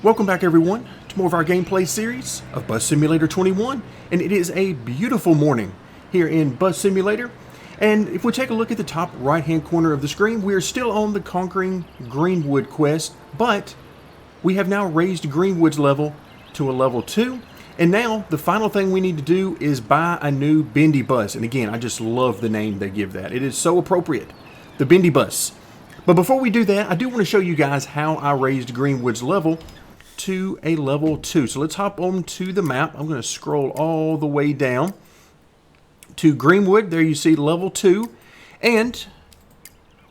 Welcome back everyone to more of our gameplay series of Bus Simulator 21, and it is a beautiful morning here in Bus Simulator. And if we take a look at the top right hand corner of the screen, we are still on the Conquering Greenwood quest, but we have now raised Greenwood's level to a level 2, and now the final thing we need to do is buy a new Bendy bus. And again, I just love the name they give that. It is so appropriate, the Bendy bus. But before we do that, I do want to show you guys how I raised Greenwood's level to a level 2. So let's hop on to the map. I'm going to scroll all the way down to Greenwood. There you see level 2. And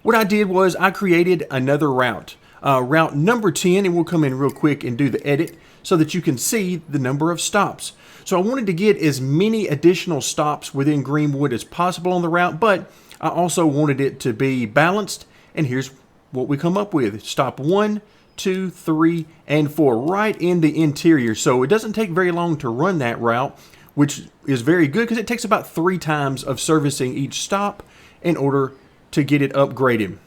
what I did was I created another route. Route number 10, and we'll come in real quick and do the edit so that you can see the number of stops. So I wanted to get as many additional stops within Greenwood as possible on the route, but I also wanted it to be balanced. And here's what we come up with. Stop 1, 2, 3, and 4 right in the interior. So it doesn't take very long to run that route, which is very good because it takes about 3 times of servicing each stop in order to get it upgraded.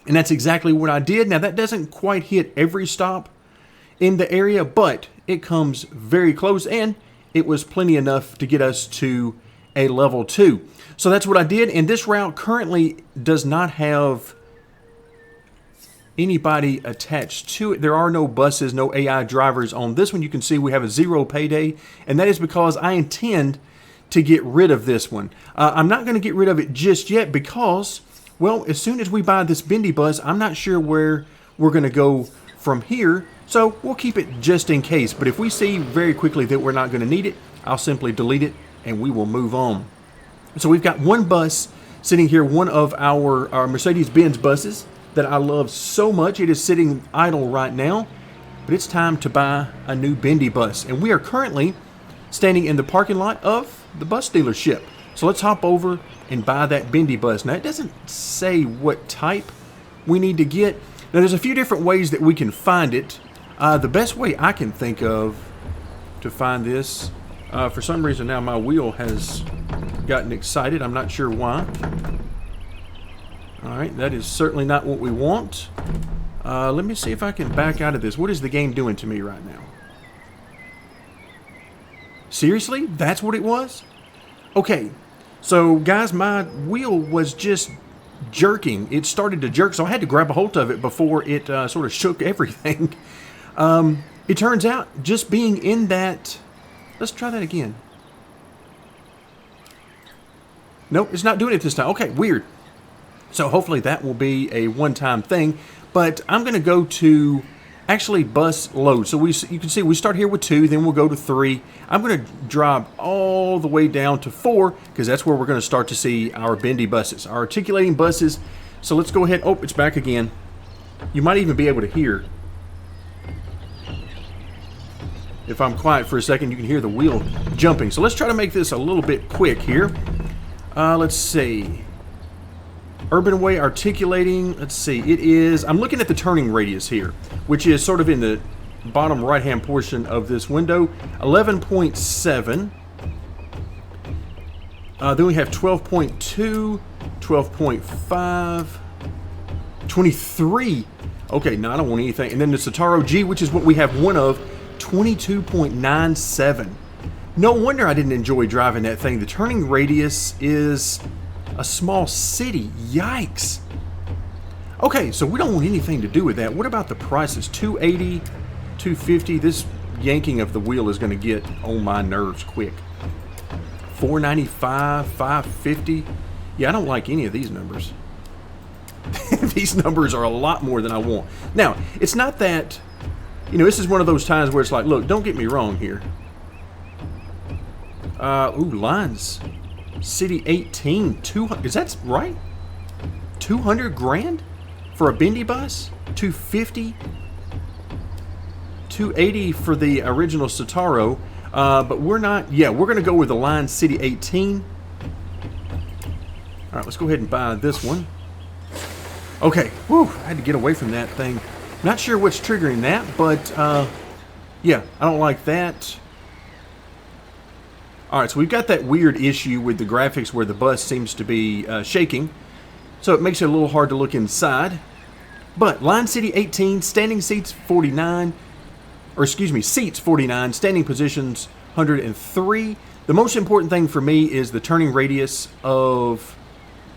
And that's exactly what I did. Now that doesn't quite hit every stop in the area, but it comes very close, and it was plenty enough to get us to a level 2. So that's what I did, and this route currently does not have anybody attached to it. There are no buses, no AI drivers on this one. You can see we have a 0 payday, and that is because I intend to get rid of this one. I'm not going to get rid of it just yet because, well, as soon as we buy this Bendy bus, I'm not sure where we're going to go from here, so we'll keep it just in case. But if we see very quickly that we're not going to need it, I'll simply delete it and we will move on. So we've got one bus sitting here, one of our Mercedes-Benz buses that I love so much. It is sitting idle right now, but it's time to buy a new Bendy bus. And we are currently standing in the parking lot of the bus dealership. So let's hop over and buy that Bendy bus. Now it doesn't say what type we need to get. Now there's a few different ways that we can find it. The best way I can think of to find this, for some reason now my wheel has gotten excited. I'm not sure why. Alright, that is certainly not what we want. Let me see if I can back out of this. What is the game doing to me right now? Seriously? That's what it was? Okay, so guys, my wheel was just jerking. It started to jerk, so I had to grab a hold of it before it sort of shook everything. It turns out just being in that... Let's try that again. Nope, it's not doing it this time. Okay, weird. So hopefully that will be a one-time thing. But I'm going to go to actually bus load. So you can see we start here with 2, then we'll go to 3. I'm going to drop all the way down to 4 because that's where we're going to start to see our Bendy buses, our articulating buses. So let's go ahead. Oh, it's back again. You might even be able to hear. If I'm quiet for a second, you can hear the wheel jumping. So let's try to make this a little bit quick here. Let's see. Urban Way articulating, let's see, it is, I'm looking at the turning radius here, which is sort of in the bottom right hand portion of this window, 11.7. Then we have 12.2, 12.5, 23. Okay, no, I don't want anything. And then the Citaro G, which is what we have one of, 22.97. No wonder I didn't enjoy driving that thing. The turning radius is a small city. Yikes. Okay, so we don't want anything to do with that. What about the prices? 280, 250. This yanking of the wheel is going to get on my nerves quick. 495, 550. Yeah, I don't like any of these numbers. These numbers are a lot more than I want. Now, it's not that, you know, this is one of those times where it's like, look, don't get me wrong here. Ooh, lines. City 18, 200, is that right? 200 grand for a Bendy bus? 250? 280 for the original Citaro. But we're not, yeah, we're going to go with the line City 18. Alright, let's go ahead and buy this one. Okay, whew, I had to get away from that thing. Not sure what's triggering that, but, yeah, I don't like that. Alright, so we've got that weird issue with the graphics where the bus seems to be shaking. So it makes it a little hard to look inside. But Line City 18, standing seats 49, or excuse me, seats 49, standing positions 103. The most important thing for me is the turning radius of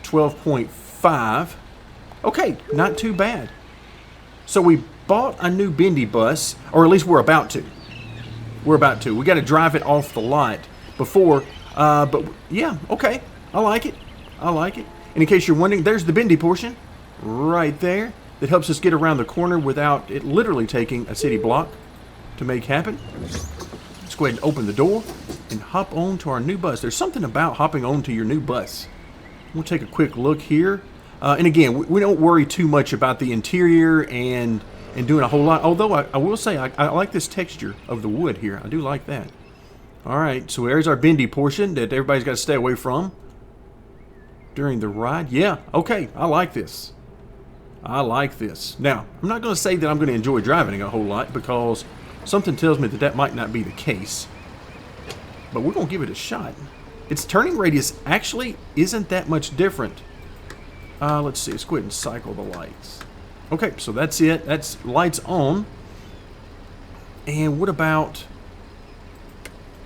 12.5. Okay, not too bad. So we bought a new Bendy bus, or at least we're about to. We got to drive it off the lot before, but yeah, okay. I like it. And in case you're wondering, there's the Bendy portion right there that helps us get around the corner without it literally taking a city block to make happen. Let's go ahead and open the door and hop on to our new bus. There's something about hopping on to your new bus. We'll take a quick look here. And again, we don't worry too much about the interior and doing a whole lot. Although I will say I like this texture of the wood here. I do like that. All right, so there's our Bendy portion that everybody's got to stay away from during the ride. Yeah, okay, I like this. Now, I'm not going to say that I'm going to enjoy driving it a whole lot because something tells me that might not be the case. But we're going to give it a shot. Its turning radius actually isn't that much different. Let's see, let's go ahead and cycle the lights. Okay, so that's it. That's lights on. And what about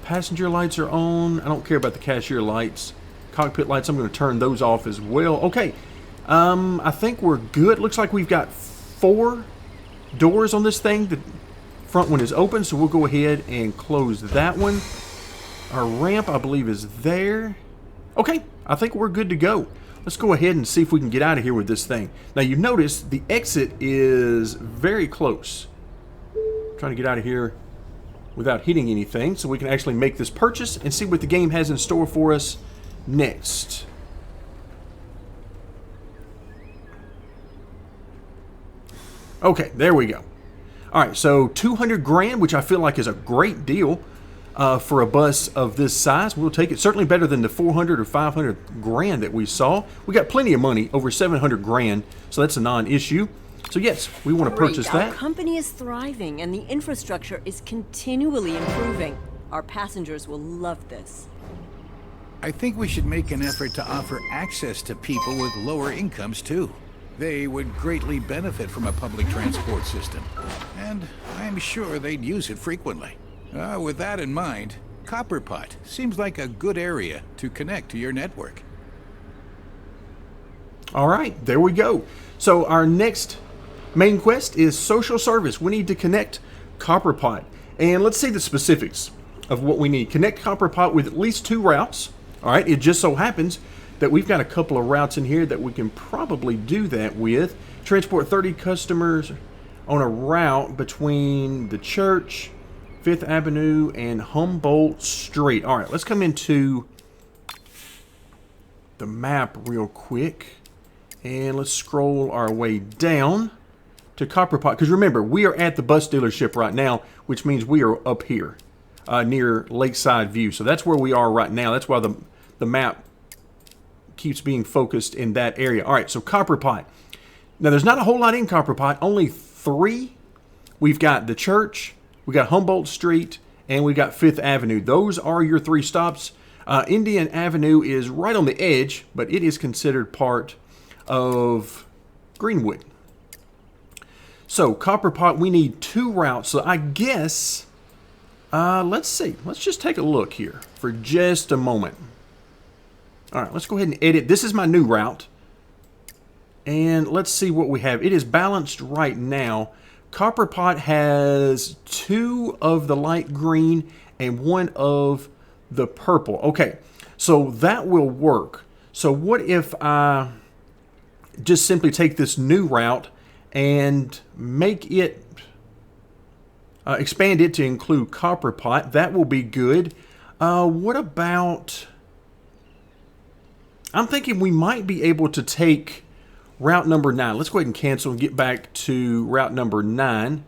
passenger lights are on? I don't care about the cashier lights. Cockpit lights, I'm going to turn those off as well. Okay, I think we're good. Looks like we've got 4 doors on this thing. The front one is open, so we'll go ahead and close that one. Our ramp, I believe, is there. Okay, I think we're good to go. Let's go ahead and see if we can get out of here with this thing. Now, you notice the exit is very close. I'm trying to get out of here without hitting anything so we can actually make this purchase and see what the game has in store for us next. Okay, there we go. All right, so 200 grand, which I feel like is a great deal for a bus of this size. We'll take it. Certainly better than the 400 or 500 grand that we saw. We got plenty of money, over 700 grand, so that's a non-issue. So yes, we want to purchase that. Our company is thriving and the infrastructure is continually improving. Our passengers will love this. I think we should make an effort to offer access to people with lower incomes too. They would greatly benefit from a public transport system, and I'm sure they'd use it frequently. With that in mind, Copperpot seems like a good area to connect to your network. All right, there we go. So our next main quest is social service. We need to connect Copperpot. And let's see the specifics of what we need. Connect Copperpot with at least 2 routes. All right, it just so happens that we've got a couple of routes in here that we can probably do that with. Transport 30 customers on a route between the church, 5th Avenue, and Humboldt Street. All right, let's come into the map real quick. And let's scroll our way down to Copperpot. Because remember, we are at the bus dealership right now, which means we are up here near Lakeside View. So that's where we are right now. That's why the map keeps being focused in that area. All right, so Copperpot. Now, there's not a whole lot in Copperpot. Only 3. We've got the church, we got Humboldt Street, and we got 5th Avenue. Those are your 3 stops. Indian Avenue is right on the edge, but it is considered part of Greenwood. So, Copperpot, we need 2 routes. So, I guess, let's see. Let's just take a look here for just a moment. All right, let's go ahead and edit. This is my new route. And let's see what we have. It is balanced right now. Copperpot has 2 of the light green and 1 of the purple. Okay, so that will work. So what if I just simply take this new route and make it, expand it to include Copperpot? That will be good. What about, I'm thinking we might be able to take route number 9. Let's go ahead and cancel and get back to route number 9.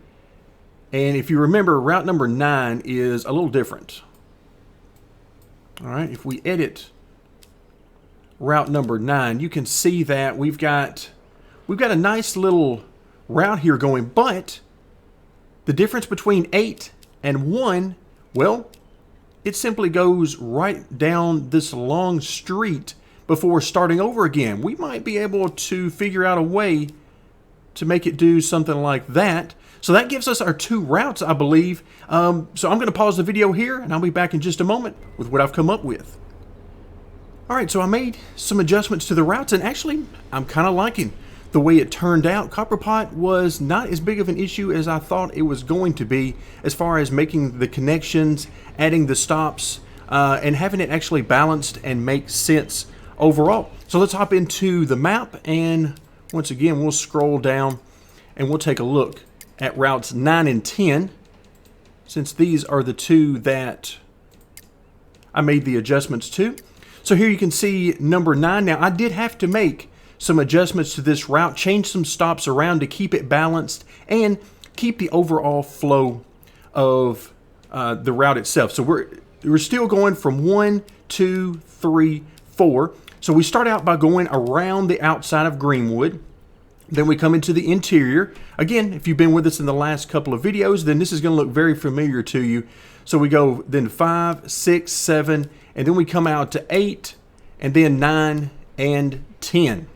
And if you remember, route number 9 is a little different. All right, if we edit route number 9, you can see that we've got a nice little route here going, but the difference between 8 and 1, well, it simply goes right down this long street before starting over again. We might be able to figure out a way to make it do something like that. So that gives us our 2 routes, I believe. So I'm going to pause the video here, and I'll be back in just a moment with what I've come up with. All right, so I made some adjustments to the routes, and actually, I'm kind of liking the way it turned out. Copperpot was not as big of an issue as I thought it was going to be as far as making the connections, adding the stops, and having it actually balanced and make sense overall. So let's hop into the map, and once again, we'll scroll down and we'll take a look at routes 9 and 10, since these are the 2 that I made the adjustments to. So here you can see number 9. Now I did have to make some adjustments to this route, change some stops around to keep it balanced and keep the overall flow of the route itself. So we're still going from 1, 2, 3, 4. So we start out by going around the outside of Greenwood. Then we come into the interior. Again, if you've been with us in the last couple of videos, then this is going to look very familiar to you. So we go then 5, 6, 7, and then we come out to 8, and then 9 and 10.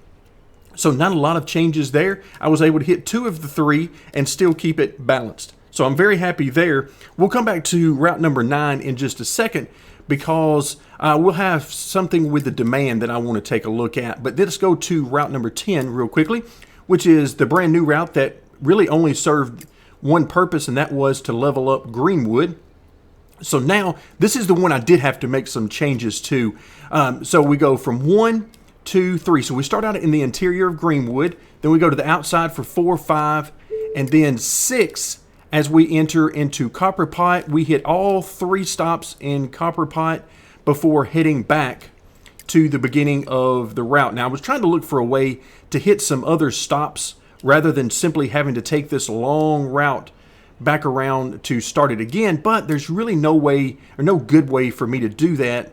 So not a lot of changes there. I was able to hit 2 of the 3 and still keep it balanced. So I'm very happy there. We'll come back to route number 9 in just a second, because we'll have something with the demand that I want to take a look at. But let's go to route number 10 real quickly, which is the brand new route that really only served one purpose, and that was to level up Greenwood. So now this is the one I did have to make some changes to. So we go from 1, 2, 3. So we start out in the interior of Greenwood, then we go to the outside for 4, 5, and then 6. As we enter into Copperpot, we hit all 3 stops in Copperpot before heading back to the beginning of the route. Now, I was trying to look for a way to hit some other stops rather than simply having to take this long route back around to start it again, but there's really no way or no good way for me to do that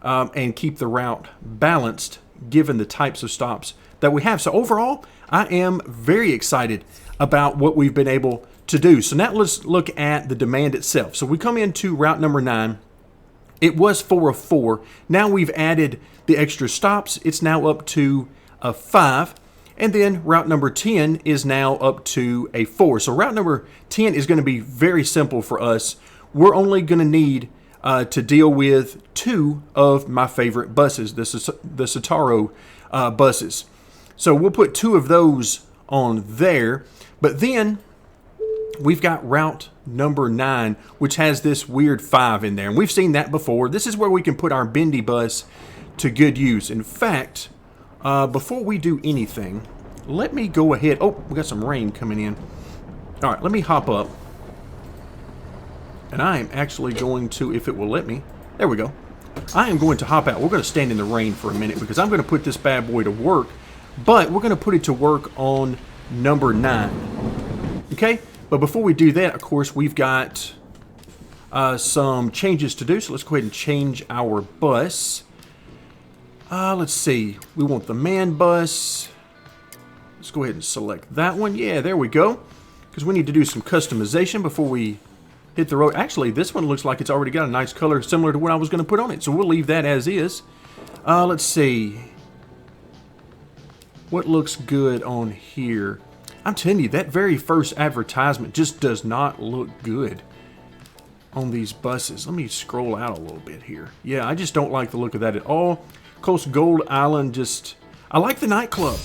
and keep the route balanced given the types of stops that we have. So overall, I am very excited about what we've been able to do. So now let's look at the demand itself. So we come into route number 9. It was 4 of 4. Now we've added the extra stops. It's now up to a 5. And then route number 10 is now up to a 4. So route number 10 is going to be very simple for us. We're only going to need to deal with 2 of my favorite buses, the Sataro buses. So we'll put 2 of those on there. But then we've got route number 9, which has this weird 5 in there. And we've seen that before. This is where we can put our Bendy bus to good use. In fact, before we do anything, let me go ahead. Oh, we got some rain coming in. All right, let me hop up. And I am actually going to, if it will let me, there we go. I am going to hop out. We're going to stand in the rain for a minute because I'm going to put this bad boy to work. But we're going to put it to work on number 9. Okay? But before we do that, of course, we've got some changes to do. So let's go ahead and change our bus. Let's see. We want the man bus. Let's go ahead and select that one. Yeah, there we go. Because we need to do some customization before we hit the road. Actually, this one looks like it's already got a nice color similar to what I was going to put on it. So we'll leave that as is. Let's see. What looks good on here? I'm telling you, that very first advertisement just does not look good on these buses. Let me scroll out a little bit here. Yeah, I just don't like the look of that at all. Coast Gold Island, just... I like the nightclub.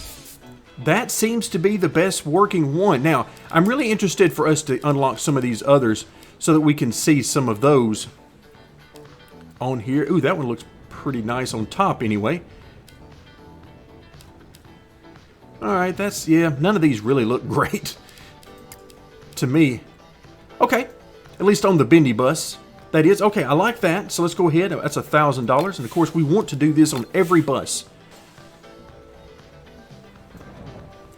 That seems to be the best working one. Now, I'm really interested for us to unlock some of these others so that we can see some of those on here. Ooh, that one looks pretty nice on top anyway. Alright, that's, yeah, none of these really look great to me. Okay, at least on the Bendy bus. That is, okay, I like that. So let's go ahead. That's $1,000. And of course, we want to do this on every bus.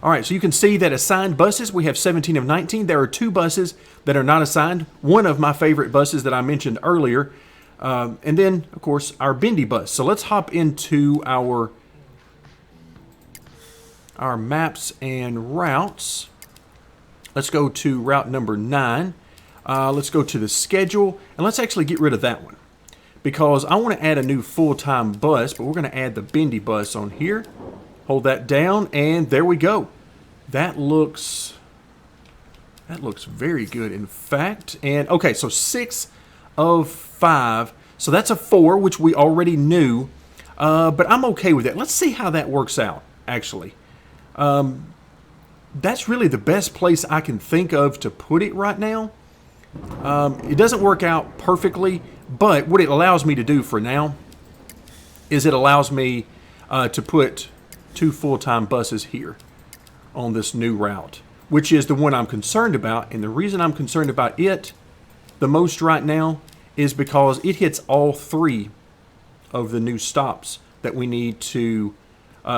Alright, so you can see that assigned buses, we have 17 of 19. There are 2 buses that are not assigned. One of my favorite buses that I mentioned earlier. And then, of course, our Bendy bus. So let's hop into our maps and routes. Let's go to route number 9. Let's go to the schedule, and let's actually get rid of that one because I want to add a new full-time bus, but we're going to add the Bendy bus on here. Hold that down, and there we go. That looks That looks very good, in fact. And okay, so 6 of 5. So that's a 4, which we already knew. But I'm okay with that. Let's see how that works out, actually. That's really the best place I can think of to put it right now. It doesn't work out perfectly, but what it allows me to do for now is it allows me to put 2 full-time buses here on this new route, which is the one I'm concerned about. And the reason I'm concerned about it the most right now is because it hits all 3 of the new stops that we need to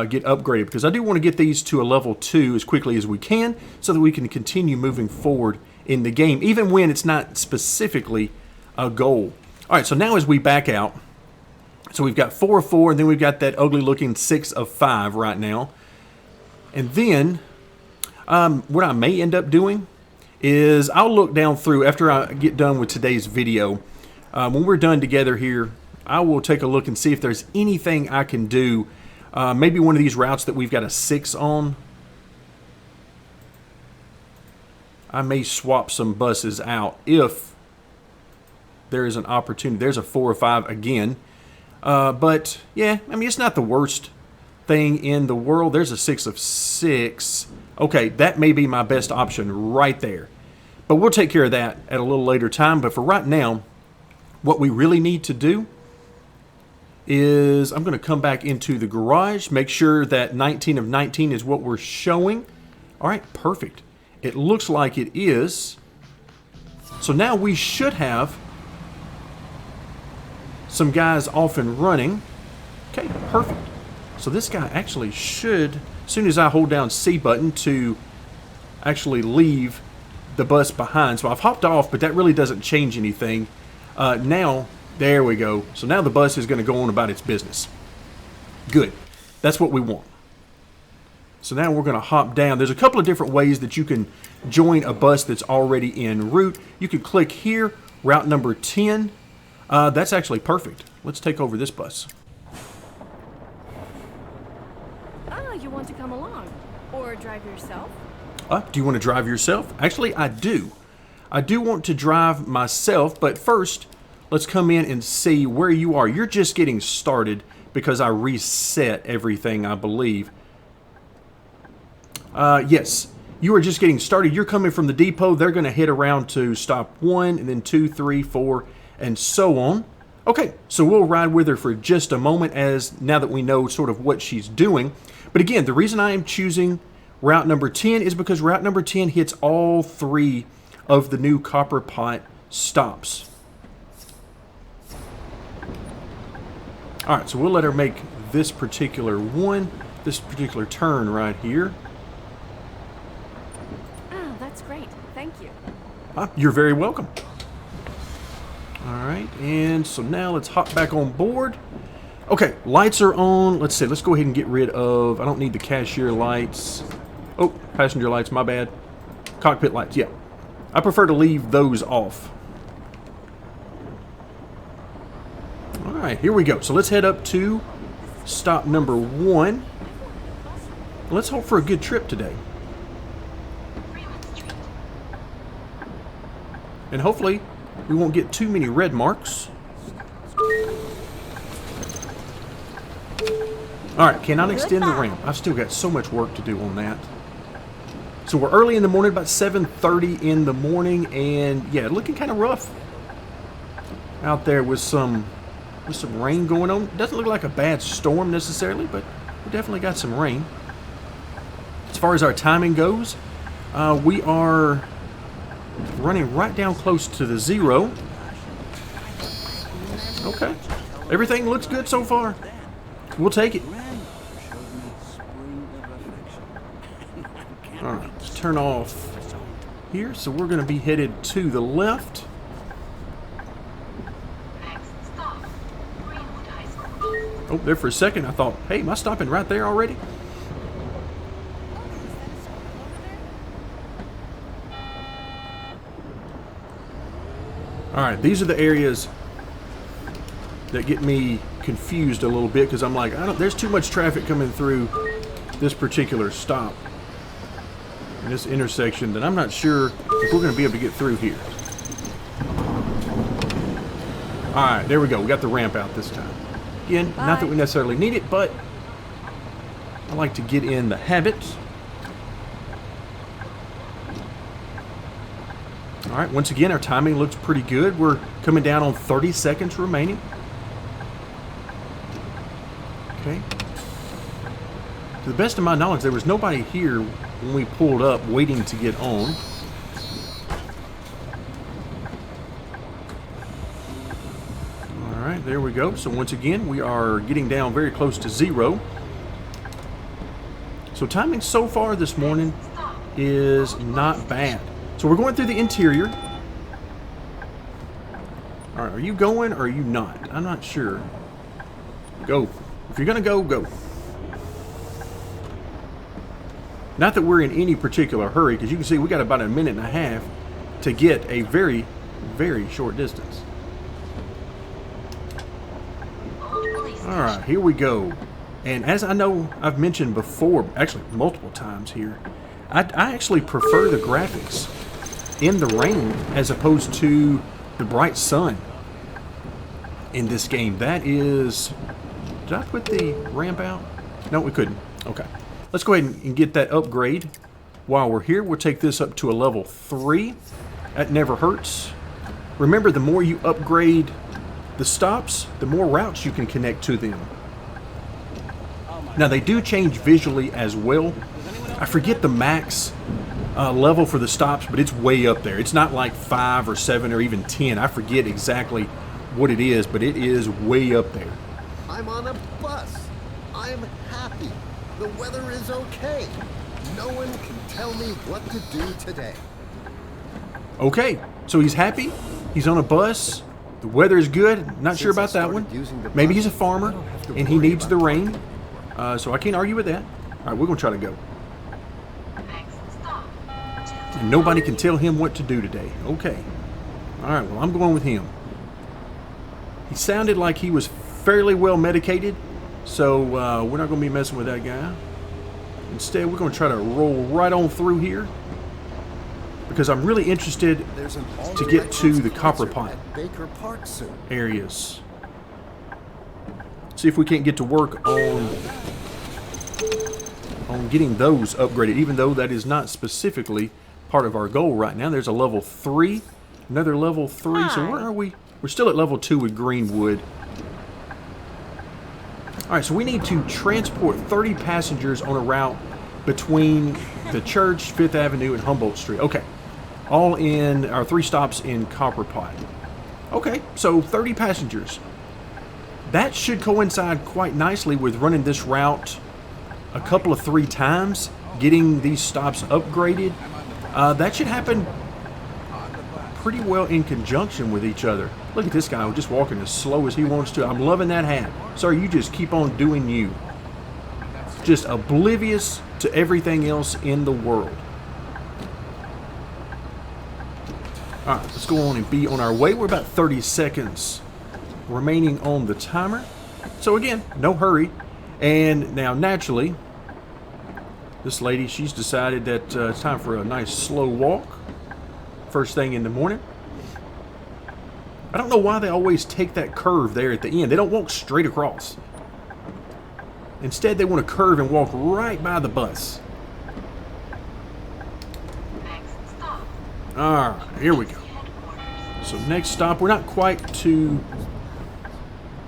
get upgraded, because I do want to get these to a level 2 as quickly as we can so that we can continue moving forward in the game, even when it's not specifically a goal. All right, so now as we back out, so we've got 4 of 4, and then we've got that ugly looking 6 of 5 right now. And then what I may end up doing is I'll look down through after I get done with today's video. When we're done together here, I will take a look and see if there's anything I can do. Maybe one of these routes that we've got a 6 on, I may swap some buses out if there is an opportunity. There's a 4 or 5 again. But yeah, I mean, it's not the worst thing in the world. There's a 6 of 6. Okay, that may be my best option right there. But we'll take care of that at a little later time. But for right now, what we really need to do is I'm going to come back into the garage, make sure that 19 of 19 is what we're showing. All right, perfect. It looks like it is. So now we should have some guys off and running. Okay, perfect. So this guy actually should, as soon as I hold down C button to actually leave the bus behind. So I've hopped off, but that really doesn't change anything. Now, there we go. So now the bus is going to go on about its business. Good. That's what we want. So now we're going to hop down. There's a couple of different ways that you can join a bus that's already en route. You can click here, route number 10. That's actually perfect. Let's take over this bus. Ah, you want to come along? Or drive yourself? Do you want to drive yourself? Actually, I do. I do want to drive myself, but first, let's come in and see where you are. You're just getting started because I reset everything, I believe. Yes, you are just getting started. You're coming from the depot. They're going to head around to stop 1, and then 2, 3, 4, and so on. Okay, so we'll ride with her for just a moment now that we know sort of what she's doing. But again, the reason I am choosing route number 10 is because route number 10 hits all 3 of the new Copperpot stops. All right, so we'll let her make this particular turn right here. Oh, that's great. Thank you. You're very welcome. All right, and so now let's hop back on board. Okay, lights are on. Let's see. Let's go ahead and get rid of, I don't need the cashier lights. Oh, passenger lights, my bad. Cockpit lights, yeah. I prefer to leave those off. All right, here we go. So let's head up to stop number 1. Let's hope for a good trip today. And hopefully we won't get too many red marks. Alright, cannot extend the ramp. I've still got so much work to do on that. So we're early in the morning, about 7:30 in the morning, and yeah, looking kind of rough out there with some rain going on. Doesn't look like a bad storm necessarily, but we definitely got some rain. As far as our timing goes, we are running right down close to the 0. Okay. Everything looks good so far. We'll take it. Alright, let's turn off here. So we're going to be headed to the left. Oh, there for a second I thought, hey, am I stopping right there already? Alright, these are the areas that get me confused a little bit because I'm like, there's too much traffic coming through this particular stop in this intersection that I'm not sure if we're going to be able to get through here. Alright, there we go. We got the ramp out this time. Again, not that we necessarily need it, but I like to get in the habit. Alright, once again, our timing looks pretty good. We're coming down on 30 seconds remaining. Okay. To the best of my knowledge, there was nobody here when we pulled up waiting to get on. Alright, there we go. So once again, we are getting down very close to 0. So timing so far this morning is not bad. So we're going through the interior. Alright, are you going or are you not? I'm not sure. Go. If you're going to go, go. Not that we're in any particular hurry, because you can see we got about a minute and a half to get a very, very short distance. Alright, here we go. And as I know I've mentioned before, actually multiple times here, I actually prefer the graphics in the rain as opposed to the bright sun in this game. That is... Did I put the ramp out? No, we couldn't. Okay. Let's go ahead and get that upgrade. While we're here, we'll take this up to a level 3. That never hurts. Remember, the more you upgrade the stops, the more routes you can connect to them. Now, they do change visually as well. I forget the max level for the stops, but it's way up there. It's not like 5 or 7 or even 10. I forget exactly what it is, but it is way up there. I'm on a bus. I'm happy. The weather is okay. No one can tell me what to do today. Okay, so he's happy. He's on a bus. The weather is good. Not sure about that one. Maybe he's a farmer and he needs the rain. So I can't argue with that. All right, we're going to try to go. And nobody can tell him what to do today. Okay. All right, well, I'm going with him. He sounded like he was fairly well medicated, so we're not going to be messing with that guy. Instead, we're going to try to roll right on through here because I'm really interested to get to the Copperpot areas. See if we can't get to work on getting those upgraded, even though that is not specifically part of our goal right now. There's a level 3, another level 3. Hi. So where are we? We're still at level 2 with Greenwood. All right, so we need to transport 30 passengers on a route between the church, 5th Avenue, and Humboldt Street. Okay, all in our 3 stops in Copperpot. Okay, so 30 passengers. That should coincide quite nicely with running this route a couple of 3 times, getting these stops upgraded. That should happen pretty well in conjunction with each other. Look at this guy just walking as slow as he wants to. I'm loving that hat. Sir, you just keep on doing you. Just oblivious to everything else in the world. Alright, let's go on and be on our way. We're about 30 seconds remaining on the timer. So again, no hurry. And now naturally, this lady, she's decided that it's time for a nice slow walk. First thing in the morning. I don't know why they always take that curve there at the end. They don't walk straight across. Instead, they want to curve and walk right by the bus. Alright, here we go. So next stop, we're not quite to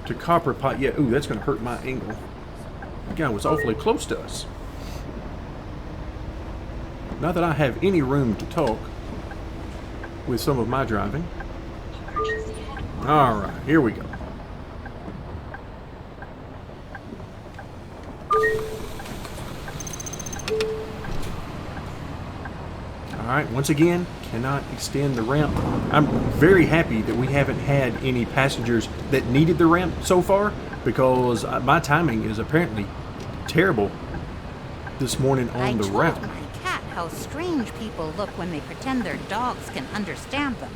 Copperpot yet. Ooh, that's going to hurt my angle. The guy was awfully close to us. Not that I have any room to talk with some of my driving. Alright, here we go. Alright, once again, cannot extend the ramp. I'm very happy that we haven't had any passengers that needed the ramp so far, because my timing is apparently terrible this morning on the route. I told my cat how strange people look when they pretend their dogs can understand them.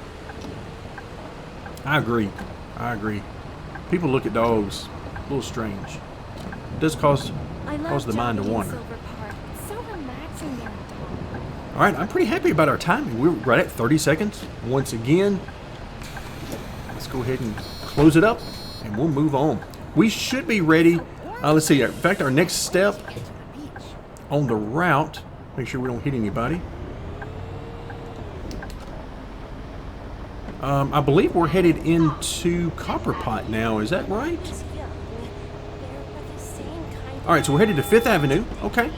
I agree. I agree. People look at dogs a little strange. It does cause the mind to wander. So relaxing there. All right, I'm pretty happy about our timing. We're right at 30 seconds. Once again, let's go ahead and close it up, and we'll move on. We should be ready. Let's see. In fact, our next step on the route, make sure we don't hit anybody. I believe we're headed into Copperpot now. Is that right? All right, so we're headed to 5th Avenue. Okay.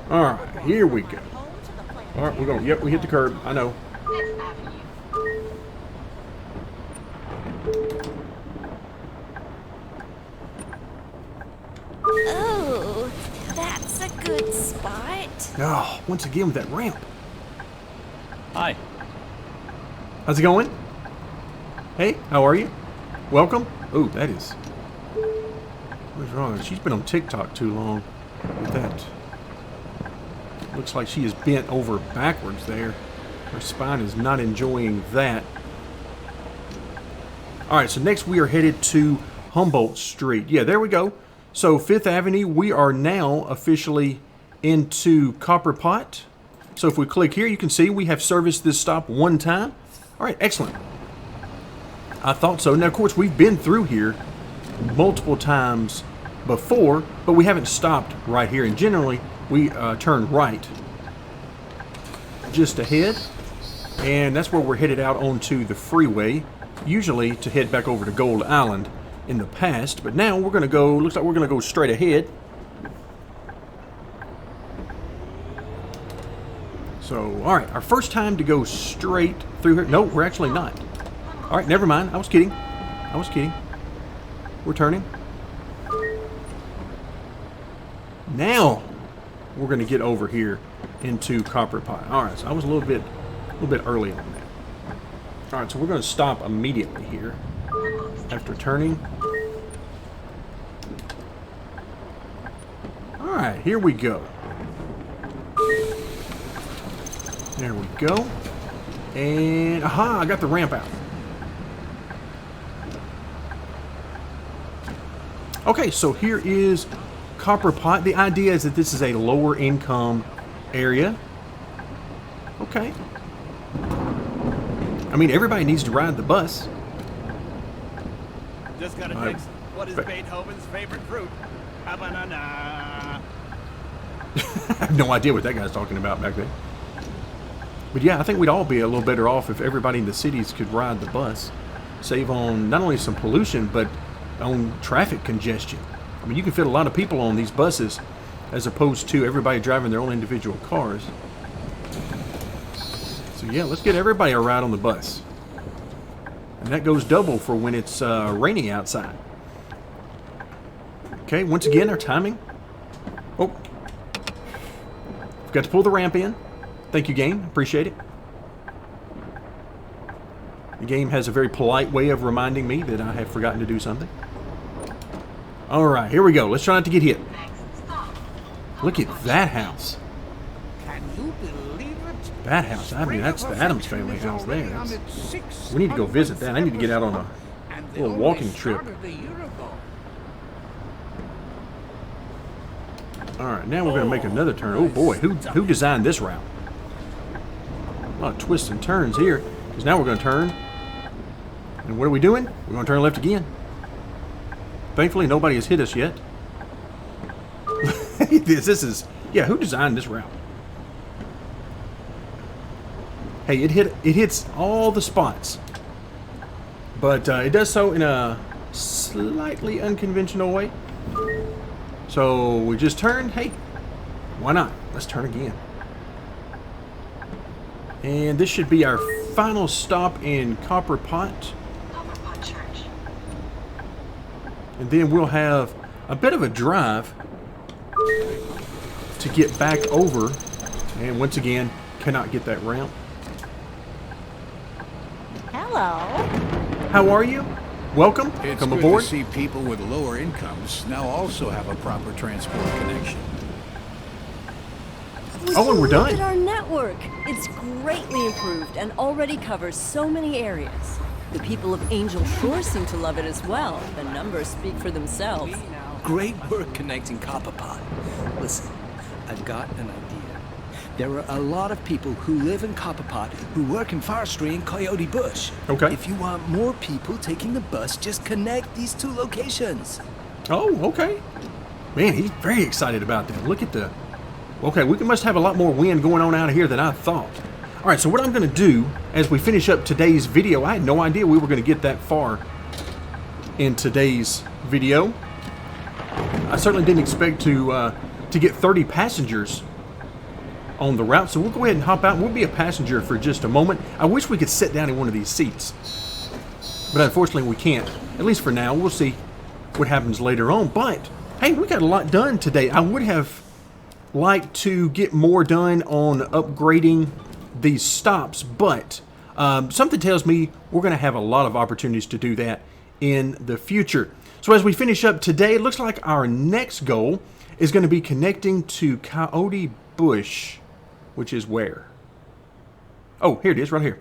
All right, here we go. All right, we're going. Yep, we hit the curb. I know. Oh, that's a good spot. Oh, once again with that ramp. Hi. How's it going? Hey, how are you? Welcome. Oh, that is. What's wrong? She's been on TikTok too long with that. Looks like she is bent over backwards there. Her spine is not enjoying that. All right, so next we are headed to Humboldt Street. Yeah, there we go. So 5th Avenue, we are now officially into Copperpot. So if we click here, you can see we have serviced this stop one time. All right, excellent. I thought so. Now, of course, we've been through here multiple times before, but we haven't stopped right here. And generally, we turn right just ahead, and that's where we're headed out onto the freeway, usually to head back over to Gold Island in the past. But now we're going to go, looks like we're going to go straight ahead. So, all right, our first time to go straight through here. No, we're actually not. All right, never mind. I was kidding. I was kidding. We're turning. Now we're going to get over here into Copperpot. All right, so I was a little bit early on that. All right, so we're going to stop immediately here after turning. All right, here we go. There we go. And aha, I got the ramp out. Okay, so here is Copperpot. The idea is that this is a lower income area. Okay. I mean, everybody needs to ride the bus. Just gotta fix what is Beethoven's favorite fruit? A banana. I have no idea what that guy's talking about back there. But yeah, I think we'd all be a little better off if everybody in the cities could ride the bus. Save on not only some pollution, but on traffic congestion. I mean, you can fit a lot of people on these buses as opposed to everybody driving their own individual cars. So yeah, let's get everybody a ride on the bus. And that goes double for when it's raining outside. Okay, once again, our timing. Oh. Forgot to pull the ramp in. Thank you, game. Appreciate it. The game has a very polite way of reminding me that I have forgotten to do something. All right, here we go. Let's try not to get hit. Look at that house. Can you believe it? That house. I mean, that's the Addams family house there. We need to go visit that. I need to get out on a little walking trip. All right, now we're going to make another turn. Oh boy, who designed this route? A lot of twists and turns here. Because now we're going to turn. And what are we doing? We're going to turn left again. Thankfully, nobody has hit us yet. This is... Yeah, who designed this route? Hey, it hits all the spots. But it does so in a slightly unconventional way. So we just turned. Hey, why not? Let's turn again. And this should be our final stop in Copperpot. And then we'll have a bit of a drive to get back over. And once again, cannot get that ramp. Hello. How are you? Welcome. It's Come good aboard. to see people with lower incomes now also have a proper transport connection. Oh, and we're done. Look at our network. It's greatly improved and already covers so many areas. The people of Angel Shore seem to love it as well. The numbers speak for themselves. Great work connecting Copperpot. Listen, I've got an idea. There are a lot of people who live in Copperpot who work in forestry in Coyote Bush. Okay. If you want more people taking the bus, just connect these two locations. Oh, okay. Man, he's very excited about that. Look at the... Okay, we must have a lot more wind going on out of here than I thought. All right, so what I'm going to do as we finish up today's video, I had no idea we were going to get that far in today's video. I certainly didn't expect to get 30 passengers on the route, so we'll go ahead and hop out. We'll be a passenger for just a moment. I wish we could sit down in one of these seats, but unfortunately we can't, at least for now. We'll see what happens later on, but hey, we got a lot done today. I would have liked to get more done on upgrading these stops, but something tells me we're going to have a lot of opportunities to do that in the future. So as we finish up today, it looks like our next goal is going to be connecting to Coyote Bush, which is where? Oh, here it is, right here.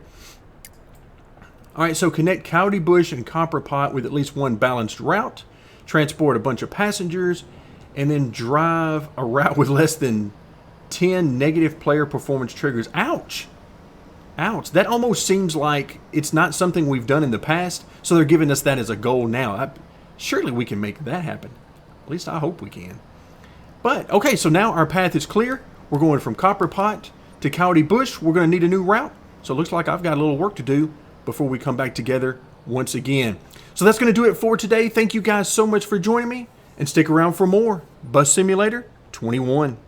All right, so connect Coyote Bush and Copperpot with at least one balanced route, transport a bunch of passengers, and then drive a route with less than 10 negative player performance triggers. Ouch! Ouch. That almost seems like it's not something we've done in the past, so they're giving us that as a goal now. Surely we can make that happen. At least I hope we can. But, okay, so now our path is clear. We're going from Copperpot to Coyote Bush. We're going to need a new route, so it looks like I've got a little work to do before we come back together once again. So that's going to do it for today. Thank you guys so much for joining me, and stick around for more Bus Simulator 21.